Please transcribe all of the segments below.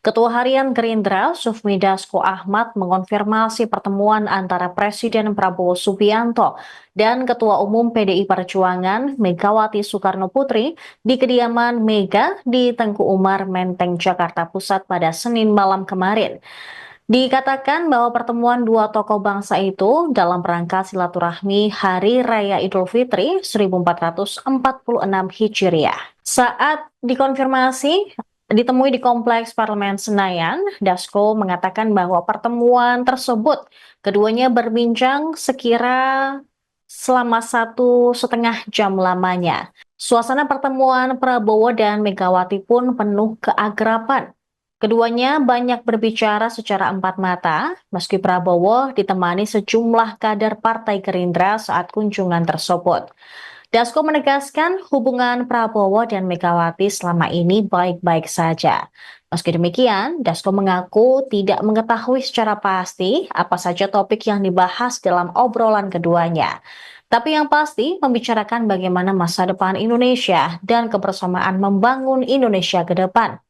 Ketua Harian Gerindra, Sufmi Dasko Ahmad, mengonfirmasi pertemuan antara Presiden Prabowo Subianto dan Ketua Umum PDI Perjuangan Megawati Soekarno Putri di kediaman Mega di Tengku Umar, Menteng, Jakarta Pusat pada Senin malam kemarin. Dikatakan bahwa pertemuan dua tokoh bangsa itu dalam rangka silaturahmi Hari Raya Idul Fitri 1446 Hijriah. Saat dikonfirmasi ditemui di Kompleks Parlemen Senayan, Dasko mengatakan bahwa pertemuan tersebut keduanya berbincang sekira selama 1,5 jam lamanya. Suasana pertemuan Prabowo dan Megawati pun penuh keakraban. Keduanya banyak berbicara secara empat mata, meski Prabowo ditemani sejumlah kader Partai Gerindra saat kunjungan tersebut. Dasko menegaskan hubungan Prabowo dan Megawati selama ini baik-baik saja. Meski demikian, Dasko mengaku tidak mengetahui secara pasti apa saja topik yang dibahas dalam obrolan keduanya. Tapi yang pasti membicarakan bagaimana masa depan Indonesia dan kebersamaan membangun Indonesia ke depan.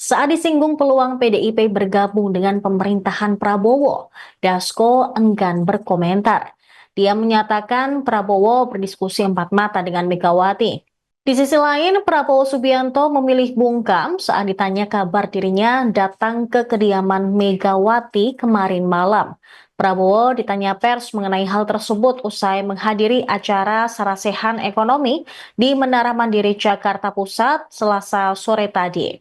Saat disinggung peluang PDIP bergabung dengan pemerintahan Prabowo, Dasko enggan berkomentar. Dia menyatakan Prabowo berdiskusi empat mata dengan Megawati. Di sisi lain, Prabowo Subianto memilih bungkam saat ditanya kabar dirinya datang ke kediaman Megawati kemarin malam. Prabowo ditanya pers mengenai hal tersebut usai menghadiri acara sarasehan ekonomi di Menara Mandiri Jakarta Pusat Selasa sore tadi.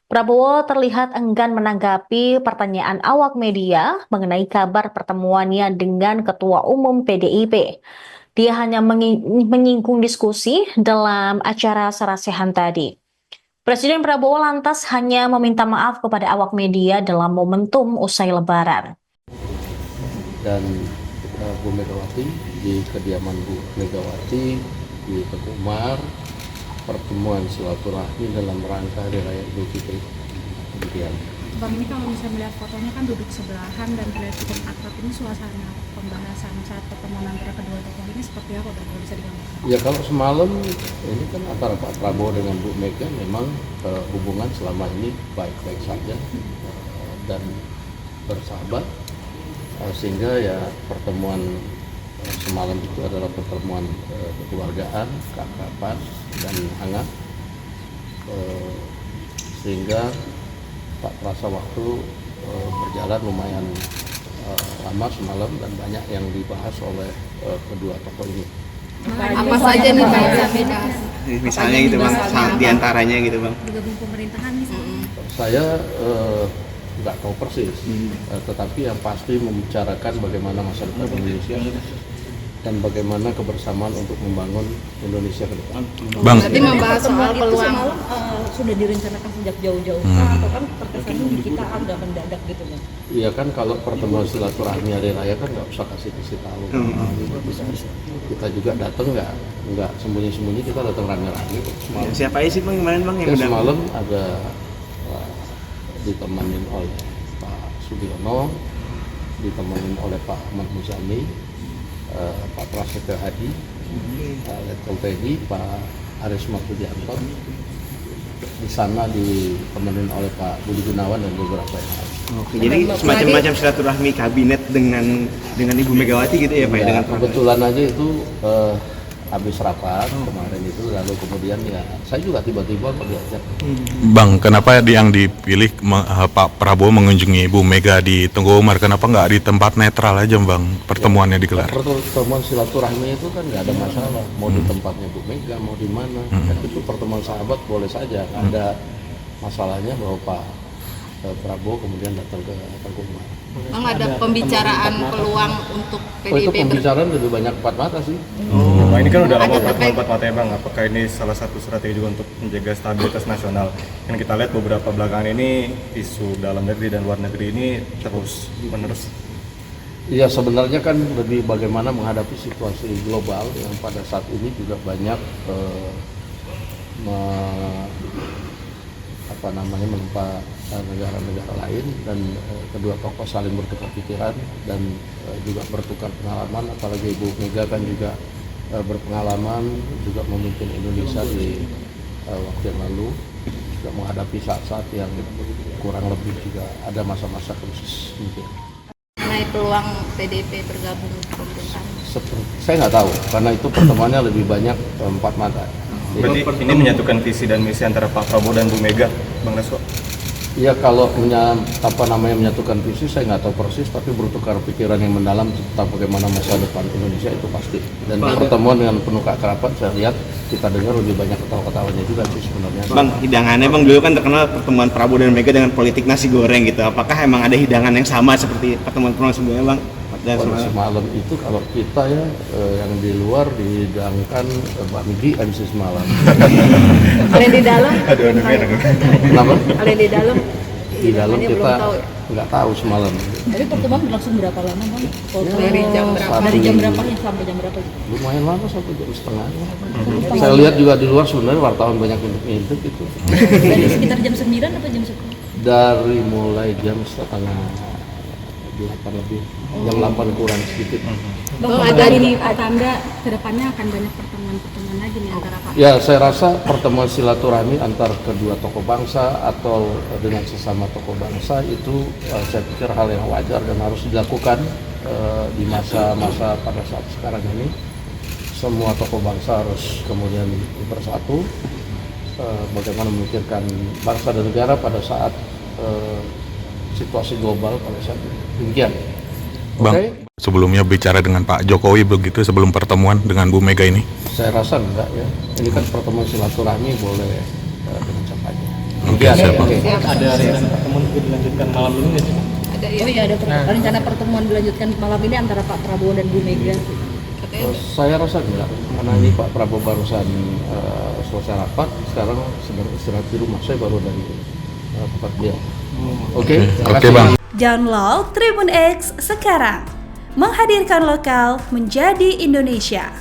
Prabowo terlihat enggan menanggapi pertanyaan awak media mengenai kabar pertemuannya dengan Ketua Umum PDIP. Dia hanya menyinggung diskusi dalam acara sarasehan tadi. Presiden Prabowo lantas hanya meminta maaf kepada awak media dalam momentum usai Lebaran. Dan Bu Megawati di kediaman Bu Megawati di Tengku Umar, pertemuan silaturahmi dalam rangka Hari Raya Idul Fitri. Demikian. Bang, ini kalau misalnya melihat fotonya kan duduk sebelahan dan terlihat cukup akrab, ini suasana pembahasan saat pertemuan antara kedua tokoh ini seperti apa, Bang, kalau bisa digambarkan? Ya kalau semalam ini kan antara Pak Prabowo dengan Bu Mega memang hubungan selama ini baik-baik saja dan bersahabat, sehingga ya pertemuan semalam itu adalah pertemuan kekeluargaan, keakraban dan hangat, sehingga tak terasa waktu berjalan lumayan lama semalam dan banyak yang dibahas oleh kedua tokoh ini. Apa saja nih Bang? Misalnya gitu Bang, diantaranya gitu Bang. Bergabung pemerintahan misalnya. Saya nggak tahu persis, tetapi yang pasti membicarakan bagaimana masa depan Indonesia dan bagaimana kebersamaan untuk membangun Indonesia ke depan. Bang, berarti membahas soal peluang sudah direncanakan sejak jauh-jauh atau kan terkesannya di kita agak mendadak gitu Bang? Iya kan, kalau pertemuan silaturahmi hari raya kan nggak usah kasih tahu. Kita juga datang nggak sembunyi-sembunyi, kita datang rame-rame. Siapa aja sih Bang kemarin Bang yang Ya, semalam ada ditemenin oleh Pak Sugiono, ditemenin oleh Pak Ahmad Muzani, Pak Prasetyo Hadi, Letkol TNI, Pak Aris Martudianto. Di sana ditemenin oleh Pak Budi Gunawan dan beberapa yang lain. Oke, jadi semacam silaturahmi kabinet dengan Ibu Megawati gitu ya Pak? Ya, Dengan kebetulan aja itu habis rapat kemarin itu, lalu kemudian ya saya juga tiba-tiba diajak. Bang, kenapa yang dipilih Pak Prabowo mengunjungi Bu Mega di Tengku Umar? Kenapa nggak di tempat netral aja Bang pertemuannya digelar? Pertemuan silaturahmi itu kan nggak ada masalah, mau di tempatnya Bu Mega, mau di mana. Itu pertemuan sahabat boleh saja, nggak ada masalahnya bahwa Pak Prabowo kemudian datang ke Tengku Umar. Bang, ada pembicaraan peluang untuk Itu PDIP pembicaraan lebih banyak empat mata sih. Nah, ini kan udah lama pertemuan empat mata ya Bang, apakah ini salah satu strategi juga untuk menjaga stabilitas nasional? Kan kita lihat beberapa belakangan ini isu dalam negeri dan luar negeri ini terus menerus. Iya, sebenarnya kan lebih bagaimana menghadapi situasi global yang pada saat ini juga banyak menimpa negara-negara lain, dan kedua tokoh saling bertukar pikiran dan juga bertukar pengalaman, apalagi Ibu Mega kan juga berpengalaman juga memimpin Indonesia di waktu yang lalu, juga menghadapi saat-saat yang kurang lebih juga ada masa-masa krisis mungkin. mengenai peluang PDIP bergabung ke pemerintahan? Saya nggak tahu karena itu pertemuannya lebih banyak empat mata. Berarti ini menyatukan visi dan misi antara Pak Prabowo dan Bu Mega, Bang Dasko? Ya kalau menyatukan visi saya nggak tahu persis, tapi bertukar pikiran yang mendalam tentang bagaimana masa depan Indonesia itu pasti. Dan pertemuan dengan penuh keakraban saya lihat kita dengar lebih banyak ketawa-ketawanya juga sih sebenarnya. Bang, hidangannya Bang dulu kan terkenal pertemuan Prabowo dan Mega dengan politik nasi goreng gitu. Apakah emang ada hidangan yang sama seperti pertemuan-pertemuan sebelumnya Bang? Dan semalam itu kalau kita ya yang di luar dihidangkan bakmi habis semalam. Kalau yang di dalam? Kenapa? Kalau yang di dalam? Di dalam hidangannya kita belum tahu ya? nggak tahu semalam. Tapi pertemuan berlangsung berapa lama Bang? Dari jam berapa? Dari jam berapa sampai jam berapa? Lumayan lama, 1,5 jam. Saya lihat juga di luar sebenarnya wartawan banyak yang ngintip itu. Dari sekitar jam 9 atau jam 10? Dari mulai jam 7:30 lebih, jam 8 kurang sedikit. Bang, ada ini tanda kedepannya akan banyak pertemuan-pertemuan lagi nih antara Pak. Ya, saya rasa pertemuan silaturahmi antar kedua tokoh bangsa atau dengan sesama tokoh bangsa itu saya pikir hal yang wajar dan harus dilakukan di masa-masa pada saat sekarang ini. Semua tokoh bangsa harus kemudian bersatu, bagaimana memikirkan bangsa dan negara pada saat situasi global pada saat ini. Demikian. Bang, Oke? sebelumnya bicara dengan Pak Jokowi begitu sebelum pertemuan dengan Bu Mega ini? Saya rasa enggak ya. Ini kan pertemuan silaturahmi boleh dengan siapa aja. Oke, siap, Bang. Ada rencana pertemuan dilanjutkan malam ini nggak sih? Ada ya? Oh iya, ada rencana pertemuan dilanjutkan malam ini antara Pak Prabowo dan Bu Mega. Saya rasa enggak, karena ini Pak Prabowo barusan selesai rapat, sekarang sedang istirahat di rumah. Saya baru dari tempat dia. Oke, terima Oke, kasih. Bang. Download Tribun X sekarang, menghadirkan lokal menjadi Indonesia.